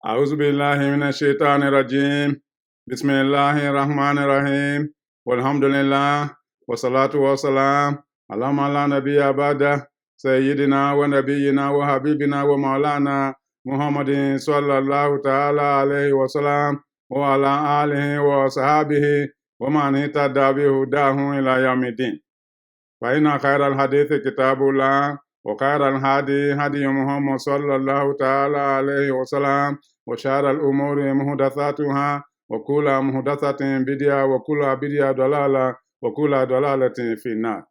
أعوذ بالله من الشيطان الرجيم بسم الله الرحمن الرحيم والحمد لله والصلاة والسلام على ما لا نبي بعده سيدنا ونبينا وحبيبنا ومولانا محمد صلى الله تعالى عليه وسلم وعلى آله وصحابه ومن اهتدى بهداه إلى يوم الدين فإن خير الحديث كتاب الله وخير الهدي هدي محمد صلى الله تعالى عليه وسلم وشر الأمور محدثاتها وكل محدثة بدعة وكل بدعة ضلالة وكل ضلالة في النار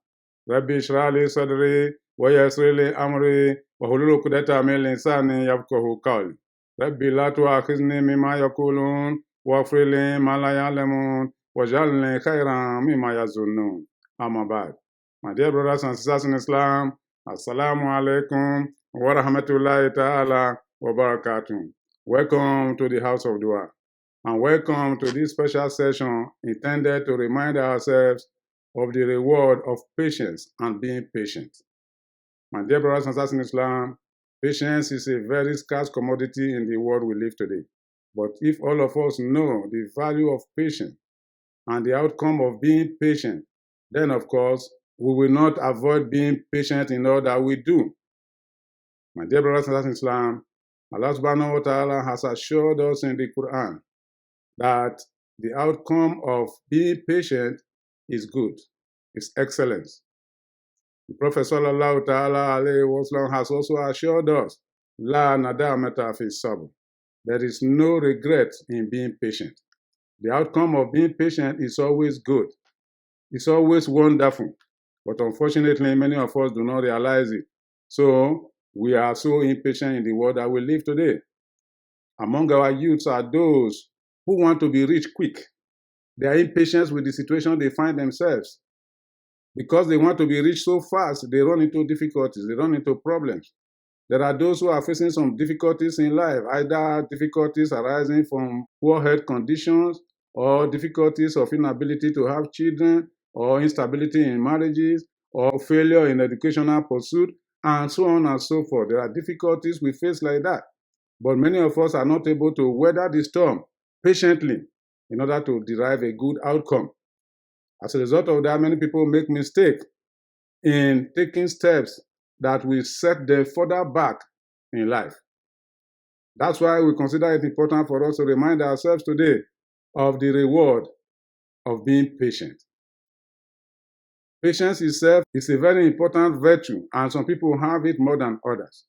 ربي اشرح لي صدري ويسر لي أمري واحلل عقدة من لساني يفقهوا قولي ربي لا تؤاخذني مما يقولون واغفر لي ما لا يعلمون واجعلني خيرا مما يظنون أما بعد. My dear brothers and sisters in Islam, Assalamu alaikum wa rahmatullahi ta'ala wa barakatuh. Welcome to the House of Dua, and welcome to this special session intended to remind ourselves of the reward of patience and being patient. My dear brothers and sisters in Islam, patience is a very scarce commodity in the world we live today. But if all of us know the value of patience and the outcome of being patient, then of course, we will not avoid being patient in all that we do. My dear brothers and sisters in Islam, Allah subhanahu wa ta'ala has assured us in the Quran that the outcome of being patient is good, is excellent. The Prophet sallallahu ta'ala alayhi wa sallam has also assured us, La nadamata fi sabr. There is no regret in being patient. The outcome of being patient is always good. It's always wonderful. But unfortunately, many of us do not realize it. So we are so impatient in the world that we live today. Among our youths are those who want to be rich quick. They are impatient with the situation they find themselves. Because they want to be rich so fast, they run into difficulties, they run into problems. There are those who are facing some difficulties in life, either difficulties arising from poor health conditions or difficulties of inability to have children, or instability in marriages, or failure in educational pursuit, and so on and so forth. There are difficulties we face like that. But many of us are not able to weather the storm patiently in order to derive a good outcome. As a result of that, many people make mistakes in taking steps that will set them further back in life. That's why we consider it important for us to remind ourselves today of the reward of being patient. Patience itself is a very important virtue, and some people have it more than others.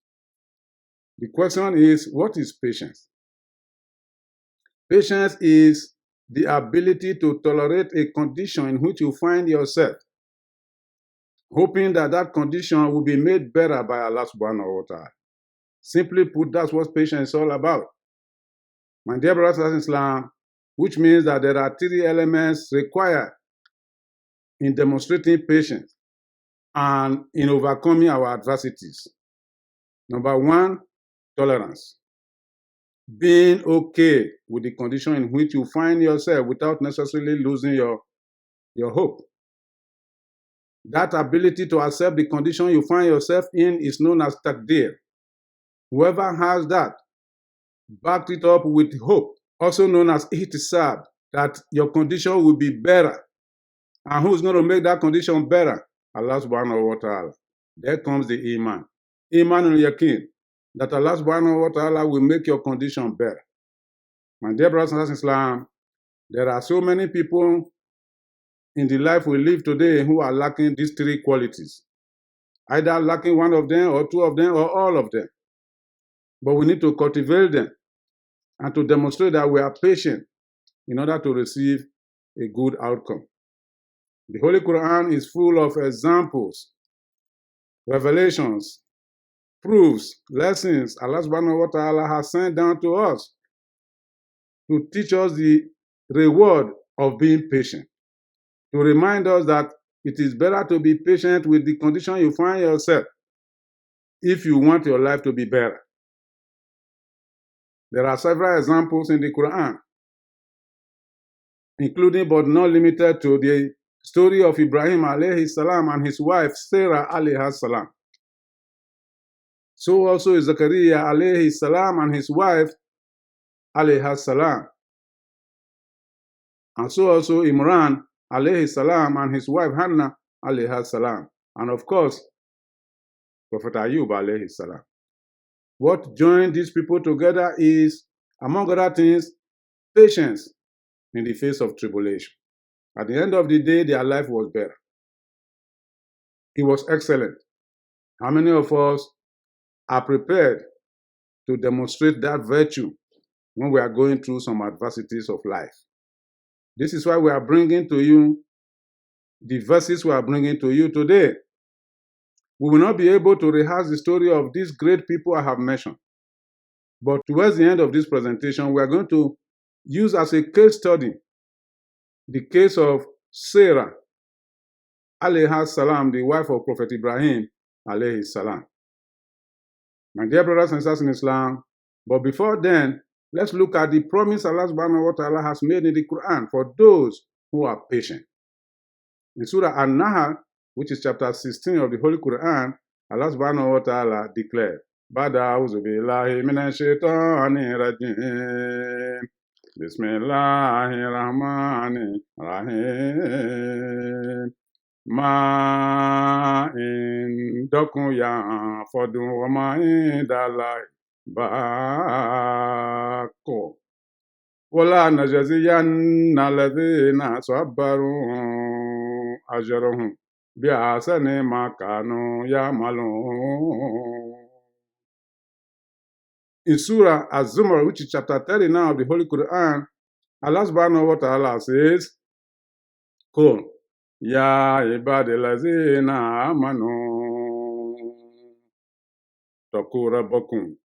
The question is, what is patience? Patience is the ability to tolerate a condition in which you find yourself, hoping that that condition will be made better by Allah subhanahu wa ta'ala. Simply put, that's what patience is all about. My dear brothers and sisters in Islam, which means that there are three elements required in demonstrating patience and in overcoming our adversities. Number one, tolerance. Being okay with the condition in which you find yourself without necessarily losing your hope. That ability to accept the condition you find yourself in is known as taqdeer. Whoever has that, backed it up with hope, also known as ihtisab, that your condition will be better. And who's going to make that condition better? Allah subhanahu wa ta'ala. There comes the iman. Iman al-yaqeen, that Allah subhanahu wa ta'ala will make your condition better. My dear brothers and sisters in Islam, there are so many people in the life we live today who are lacking these three qualities. Either lacking one of them, or two of them, or all of them. But we need to cultivate them and to demonstrate that we are patient in order to receive a good outcome. The Holy Quran is full of examples, revelations, proofs, lessons Allah subhanahu wa ta'ala has sent down to us to teach us the reward of being patient, to remind us that it is better to be patient with the condition you find yourself if you want your life to be better. There are several examples in the Quran, including but not limited to the story of Ibrahim alayhi salam and his wife Sarah alayhi salam. So also is Zakaria alayhi salam and his wife alayhi salam. And so also Imran alayhi salam and his wife Hannah alayhi salam. And of course, Prophet Ayub alayhi salam. What joined these people together is, among other things, patience in the face of tribulation. At the end of the day, their life was better. It was excellent. How many of us are prepared to demonstrate that virtue when we are going through some adversities of life? This is why we are bringing to you the verses we are bringing to you today. We will not be able to rehearse the story of these great people I have mentioned. But towards the end of this presentation, we are going to use as a case study the case of Sarah, alayhi salam, the wife of Prophet Ibrahim, alayhi salam. My dear brothers and sisters in Islam, but before then, let's look at the promise Allah subhanahu wa ta'ala has made in the Quran for those who are patient. In Surah An-Nahl, which is chapter 16 of the Holy Quran, Allah subhanahu wa ta'ala declared, Bada auzu billahi minash shaitanir rajim. Bismillahir rahmanir rahim. Ma indakum yanfadu wa ma indallahi baqo. ولا نجزين الذين صبروا أجرهم بأحسن ما كانوا يعملون. In Surah Az-Zumar, which is chapter 30 now of the Holy Quran, Allah subhanahu wa ta'ala says, Qul ya ibadillazina amanu taqu rabbakum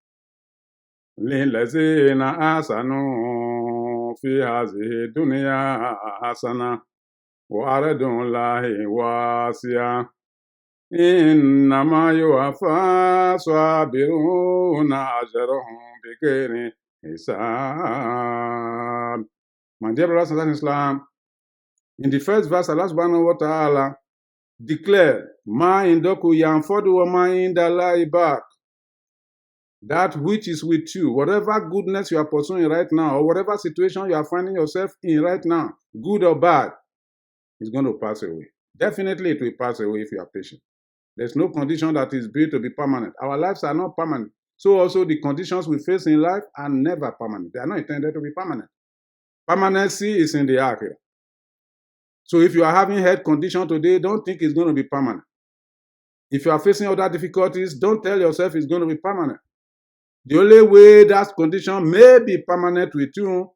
lillazina ahsanu fi hadhihi dunya hasana wa aradullahi wasi'a innama yuwaffa sabiruna ajrahum bighairi hisab. My dear brothers and sisters in Islam, in the first verse, Allah subhanahu wa ta'ala declared, Ma indakum yanfadu wa ma indallahi baq. That which is with you, whatever goodness you are pursuing right now, or whatever situation you are finding yourself in right now, good or bad, is going to pass away. Definitely it will pass away if you are patient. There's no condition that is built to be permanent. Our lives are not permanent. So also the conditions we face in life are never permanent. They are not intended to be permanent. Permanency is in the akhirah. So if you are having health condition today, don't think it's going to be permanent. If you are facing other difficulties, don't tell yourself it's going to be permanent. The only way that condition may be permanent with you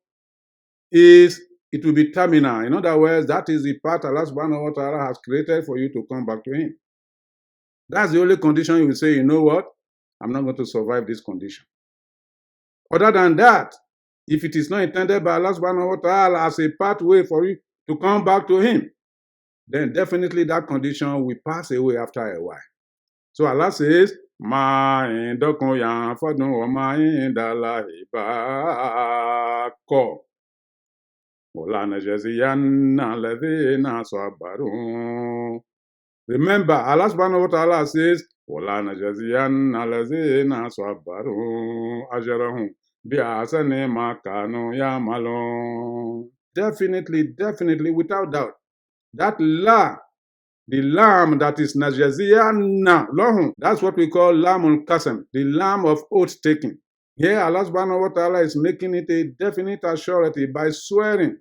is it will be terminal. In other words, that is the part Allah subhanahu wa ta'ala has created for you to come back to Him. That's the only condition you will say, you know what? I'm not going to survive this condition. Other than that, if it is not intended by Allah subhanahu wa ta'ala as a pathway for you to come back to Him, then definitely that condition will pass away after a while. So Allah says, Ma indakum yanfadu wa ma indallahi baqo. Wala najziyanna alladhina sabaru. Remember, Allah subhanahu wa ta'ala says, Wala najziyanna alladhina sabaru ajrahum bi'ahsani ma kanu ya'malun. Definitely, without doubt, that la, the lamb that is najziyanna lahum, that's what we call lamul qasam, the lamb of oath taking. Here Allah subhanahu wa ta'ala is making it a definite assurity by swearing,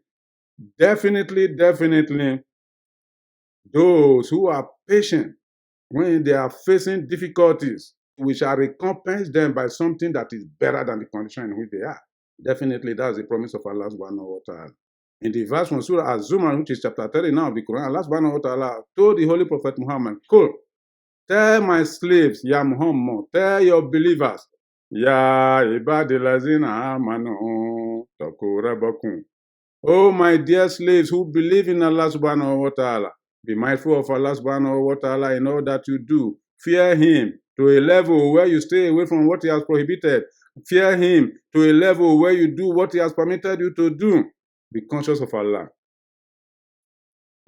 definitely, those who are patient when they are facing difficulties, we shall recompense them by something that is better than the condition in which they are. Definitely, that's the promise of Allah subhanahu wa ta'ala. In the verse from Surah Az-Zumar, which is chapter 30 now of the Quran, Allah subhanahu wa ta'ala told the Holy Prophet Muhammad, Qul, tell my slaves, Ya Muhammad, tell your believers, Ya ibadillazina amanu taqu rabbakum. Oh, my dear slaves who believe in Allah subhanahu wa ta'ala, be mindful of Allah subhanahu wa ta'ala in all that you do. Fear Him to a level where you stay away from what He has prohibited. Fear Him to a level where you do what He has permitted you to do. Be conscious of Allah.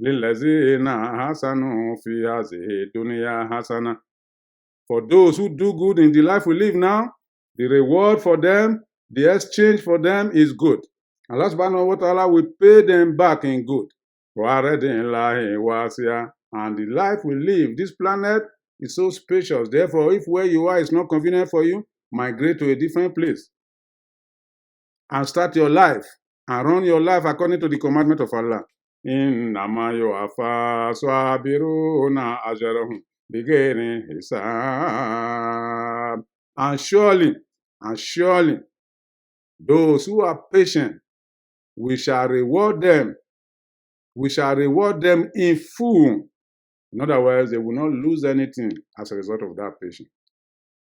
Lillazina hasanu fi hadhihi dunya hasana. For those who do good in the life we live now, the reward for them The exchange for them is good. Allah subhanahu wa ta'ala will pay them back in good. And the life we live, this planet is so spacious. Therefore, if where you are is not convenient for you, migrate to a different place and start your life and run your life according to the commandment of Allah. إنما يوفى الصابرون أجرهم بغير حساب. And surely, those who are patient, we shall reward them. We shall reward them in full. In other words, they will not lose anything as a result of that patience.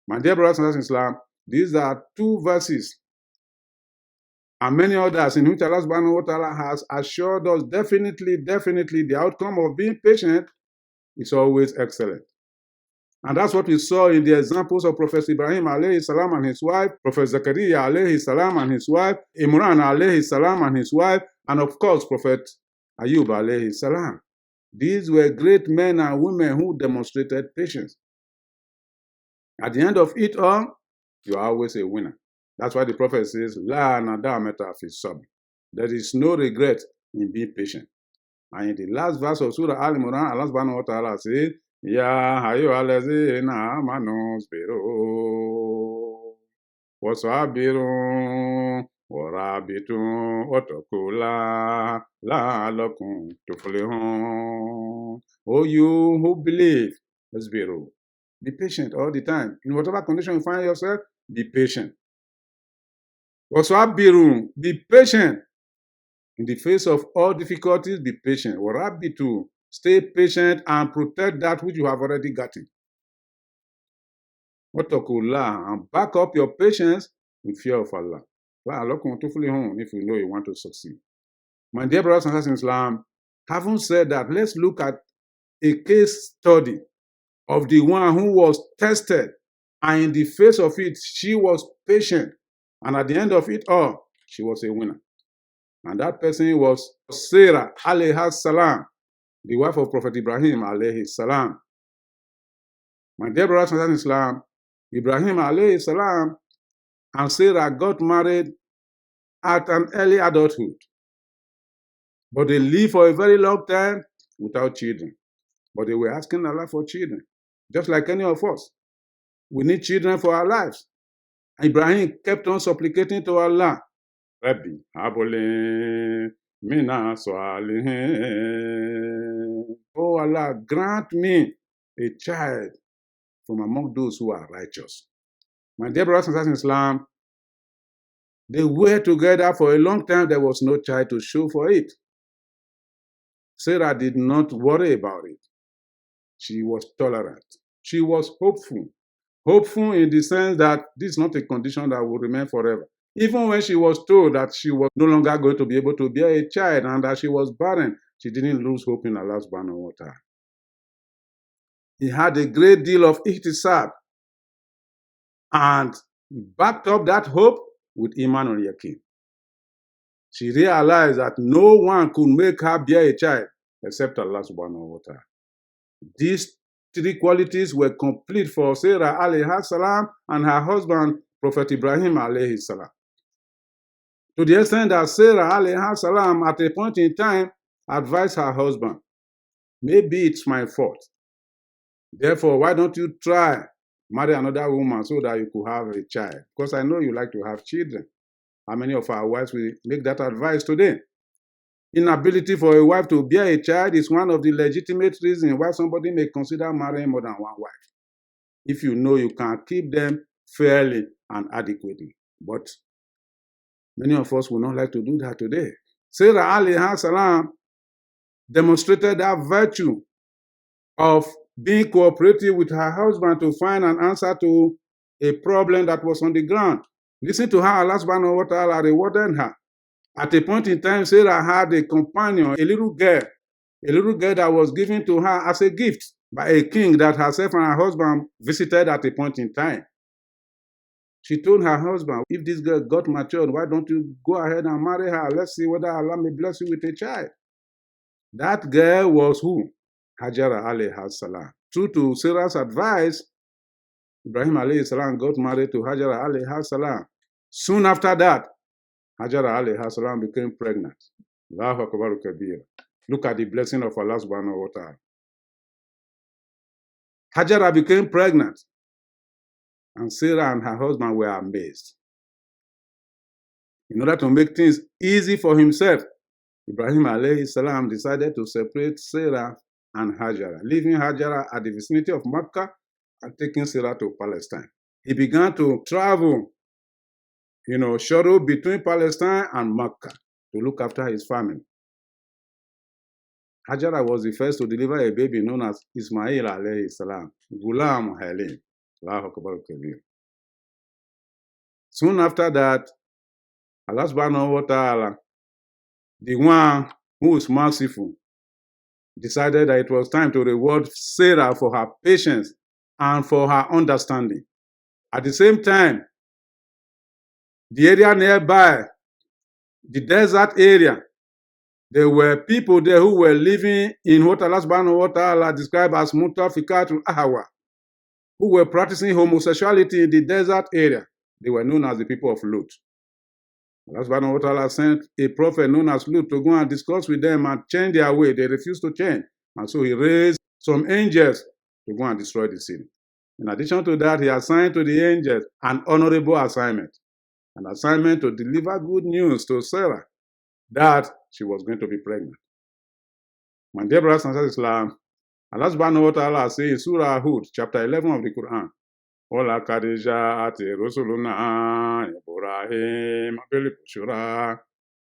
My dear brothers and sisters in Islam, these are two verses and many others in which Allah subhanahu wa ta'ala has assured us definitely the outcome of being patient is always excellent. And that's what we saw in the examples of Prophet Ibrahim alayhi salam and his wife, Prophet Zakaria alayhi salam and his wife, Imran alayhi salam and his wife, and of course Prophet Ayub alayhi salam. These were great men and women who demonstrated patience. At the end of it all, you are always a winner. That's why the Prophet says, La nadamata fi sabr. There is no regret in being patient. And in the last verse of Surah Al-Imran, Allah subhanahu wa ta'ala says, Ya ayyuhallazina amanu isbiru wasabiru warabitu wattaqullaha la'allakum tuflihun. Oh, you who believe, isbiru. Be patient all the time. In whatever condition you find yourself, be patient. Wasabiru, be patient. In the face of all difficulties, be patient. Warabitu, stay patient and protect that which you have already gotten. Wattaqullaha, and back up your patience in fear of Allah. If you know you want to succeed. My dear brothers and sisters in Islam, having said that, let's look at a case study of the one who was tested, and in the face of it, she was patient, and at the end of it all, she was a winner. And that person was Sarah alayhi salam, the wife of Prophet Ibrahim alayhi salam. My dear brothers and sisters in Islam, Ibrahim alayhi salam and Sarah got married at an early adulthood. But they lived for a very long time without children. But they were asking Allah for children, just like any of us. We need children for our lives. Ibrahim kept on supplicating to Allah, Rabbi, habli mina salihin. Oh Allah, grant me a child from among those who are righteous. My dear brothers and sisters in Islam, they were together for a long time. There was no child to show for it. Sarah did not worry about it. She was tolerant. She was hopeful. Hopeful in the sense that this is not a condition that will remain forever. Even when she was told that she was no longer going to be able to bear a child and that she was barren, she didn't lose hope in Allah subhanahu wa ta'ala. He had a great deal of ihtisab and backed up that hope with Iman on Yaqeen. She realized that no one could make her bear a child except Allah subhanahu wa ta'ala. These three qualities were complete for Sarah alayhi salam and her husband, Prophet Ibrahim alayhi salam. To the extent that Sarah alayhi salam at a point in time advised her husband, maybe it's my fault. Therefore, why don't you try marry another woman so that you could have a child? Because I know you like to have children. How many of our wives will make that advice today? Inability for a wife to bear a child is one of the legitimate reasons why somebody may consider marrying more than one wife, if you know you can keep them fairly and adequately. But many of us will not like to do that today. Sarah alayhi salam demonstrated that virtue of being cooperative with her husband to find an answer to a problem that was on the ground. Listen to how Allah subhanahu wa ta'ala rewarded her. At a point in time, Sarah had a companion, a little girl that was given to her as a gift by a king that herself and her husband visited at a point in time. She told her husband, if this girl got matured, why don't you go ahead and marry her? Let's see whether Allah may bless you with a child. That girl was who? Hajara alayhi salam. True to Sarah's advice, Ibrahim alayhi salam got married to Hajara alayhi salam. Soon after that, Hajara alayhi salam became pregnant. Allahu Akbar Kabir. Look at the blessing of Allah subhanahu wa ta'ala. Hajara became pregnant, and Sarah and her husband were amazed. In order to make things easy for himself, Ibrahim alayhi salam decided to separate Sarah and Hajara, leaving Hajara at the vicinity of Mecca and taking Sarah to Palestine. He began to travel, shuttle between Palestine and Mecca to look after his family. Hajara was the first to deliver a baby known as Ismail alayhi salam, Ghulam Halim. Allahu Akbar Kabir. Soon after that, Allah subhanahu wa ta'ala, the one who is merciful, decided that it was time to reward Sarah for her patience and for her understanding. At the same time, the area nearby, the desert area, there were people there who were living in what Allah subhanahu wa ta'ala described as mutafikatul ahwa, who were practicing homosexuality in the desert area. They were known as the people of Lut. Allah subhanahu wa ta'ala sent a prophet known as Lut to go and discuss with them and change their way. They refused to change. And so he raised some angels to go and destroy the city. In addition to that, he assigned to the angels an honorable assignment. An assignment to deliver good news to Sarah that she was going to be pregnant. My dear brothers and sisters in Islam, Allah subhanahu wa ta'ala says in Surah Hud, chapter 11 of the Quran, Ola Khadija ati Rasuluna Ibrahim bil Bushra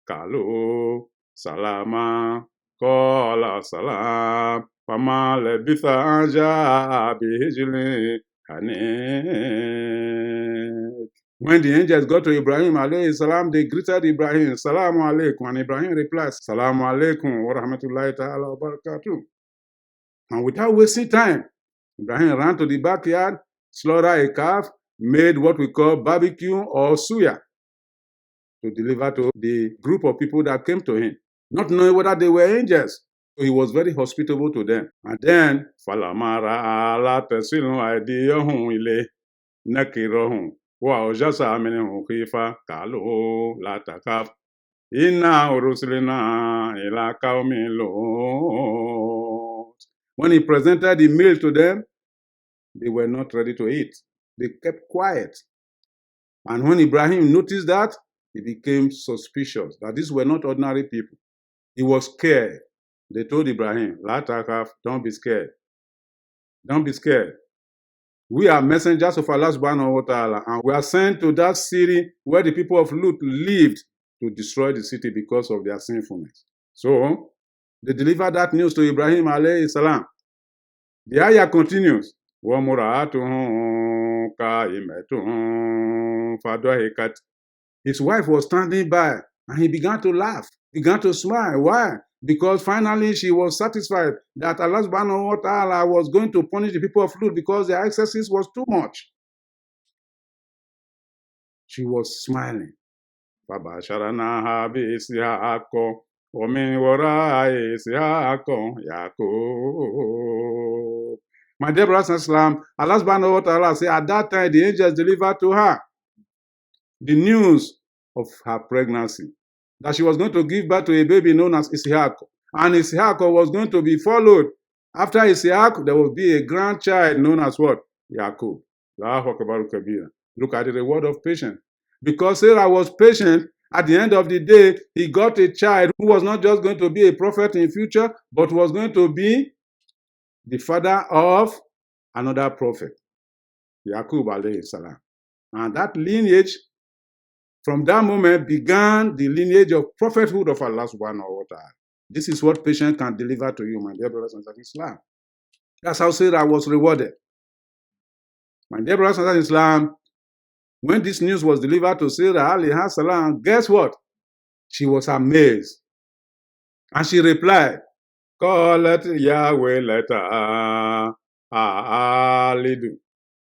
Kalu Salama Kola Salam Fama Lebitha Aja Bihijli Hanif. When the angels got to Ibrahim alayhi salam, they greeted Ibrahim, Salamu alaikum, and Ibrahim replied, Salamu alaikum wa rahmatullahi ta'ala wa barakatuh. And without wasting time, Ibrahim ran to the backyard, slaughtered a calf, made what we call barbecue or suya to deliver to the group of people that came to him, not knowing whether they were angels. So he was very hospitable to them. And then, Falamara ala tesilu aidiyahum ile nakirahum wa ojasa minhum khifa qalu la takaf inna ursilna ila qaumin lut. When he presented the meal to them, they were not ready to eat. They kept quiet. And when Ibrahim noticed that, he became suspicious that these were not ordinary people. He was scared. They told Ibrahim, La takaf, don't be scared. Don't be scared. We are messengers of Allah subhanahu wa ta'ala, and we are sent to that city where the people of Lut lived to destroy the city because of their sinfulness. So, they delivered that news to Ibrahim alayhi salam. The ayah continues, His wife was standing by, and he began to laugh, began to smile. Why? Because finally she was satisfied that Allah subhanahu wa ta'ala was going to punish the people of Lut because their excesses was too much. She was smiling. My dear brothers and sisters, Allah subhanahu wa ta'ala said at that time the angels delivered to her the news of her pregnancy, that she was going to give birth to a baby known as Ishaq. And Ishaq was going to be followed. After Ishaq, there will be a grandchild known as what? Yaqub. Look at the reward of patience. Because Sarah was patient, at the end of the day, he got a child who was not just going to be a prophet in future, but was going to be the father of another prophet, Yaqub alayhi salam. And that lineage, from that moment, began the lineage of prophethood of Allah subhanahu wa ta'ala. This is what patience can deliver to you, my dear brothers and sisters in Islam. That's how Sarah was rewarded. My dear brothers and sisters in Islam, when this news was delivered to Sarah alayhi salam, guess what? She was amazed. And she replied, Qalat ya waylata alidu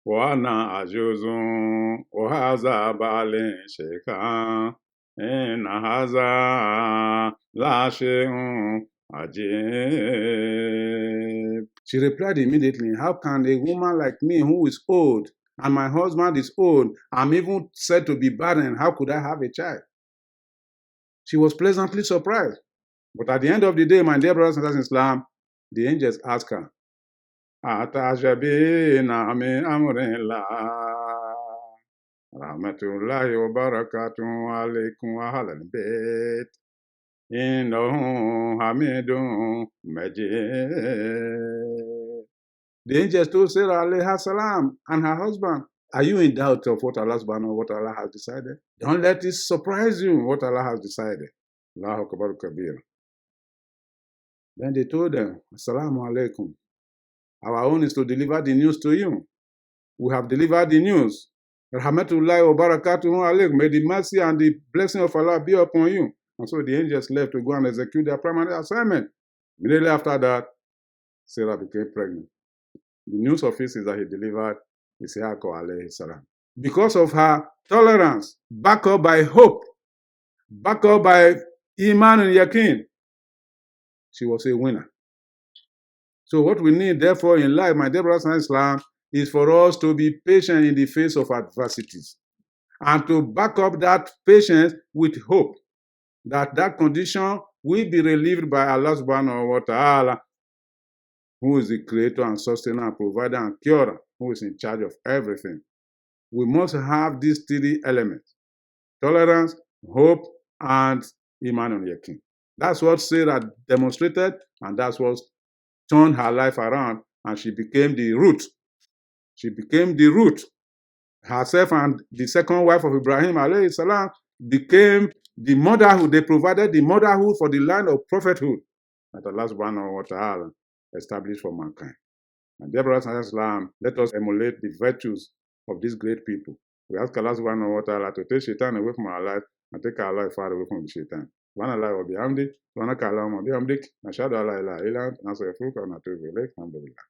wa ana ajuzun wa hadha ba'li shaykhan inna hadha la shay'un ajib. She replied immediately, how can a woman like me who is old and my husband is old. I'm even said to be barren. How could I have a child? She was pleasantly surprised. But at the end of the day, my dear brothers and sisters in Islam, the angels asked her, Atajabina min amrillah, rahmatullahi wa barakatuhu alaykum wa ahlal bayt, innahu hamidun majid. The angels told Sarah alayhi salam and her husband, are you in doubt of what Allah subhanahu wa ta'ala has decided? Don't let it surprise you what Allah has decided. Allahu Akbar Kabir. Then they told them, Assalamu alaikum. Our own is to deliver the news to you. We have delivered the news. Rahmatullahi wa barakatuhu alaykum. May the mercy and the blessing of Allah be upon you. And so the angels left to go and execute their primary assignment. Immediately after that, Sarah became pregnant. The news of this is that he delivered Ishaq alayhi salam. Because of her tolerance, backed up by hope, backed up by Iman and Yaqeen, she was a winner. So what we need, therefore, in life, my dear brothers and Islam, is for us to be patient in the face of adversities and to back up that patience with hope that that condition will be relieved by Allah subhanahu wa ta'ala, who is the creator and sustainer and provider and curer, who is in charge of everything. We must have these three elements: tolerance, hope, and Iman and Yaqeen. That's what Sarah demonstrated, and that's what turned her life around, and she became the root. She became the root. Herself and the second wife of Ibrahim alayhi salam became the motherhood. They provided the motherhood for the line of prophethood that Allah subhanahu wa ta'ala established for mankind. And dear brothers and sisters, let us emulate the virtues of these great people. We ask Allah subhanahu wa ta'ala to take shaitan away from our life and take our life far away from the shaitan. Subhanallah wa bihamdik, subhanaka Allahumma bihamdik, nashhadu an la ilaha illa anta, nastaghfiruka wa natubu ilayk. Alhamdulillah.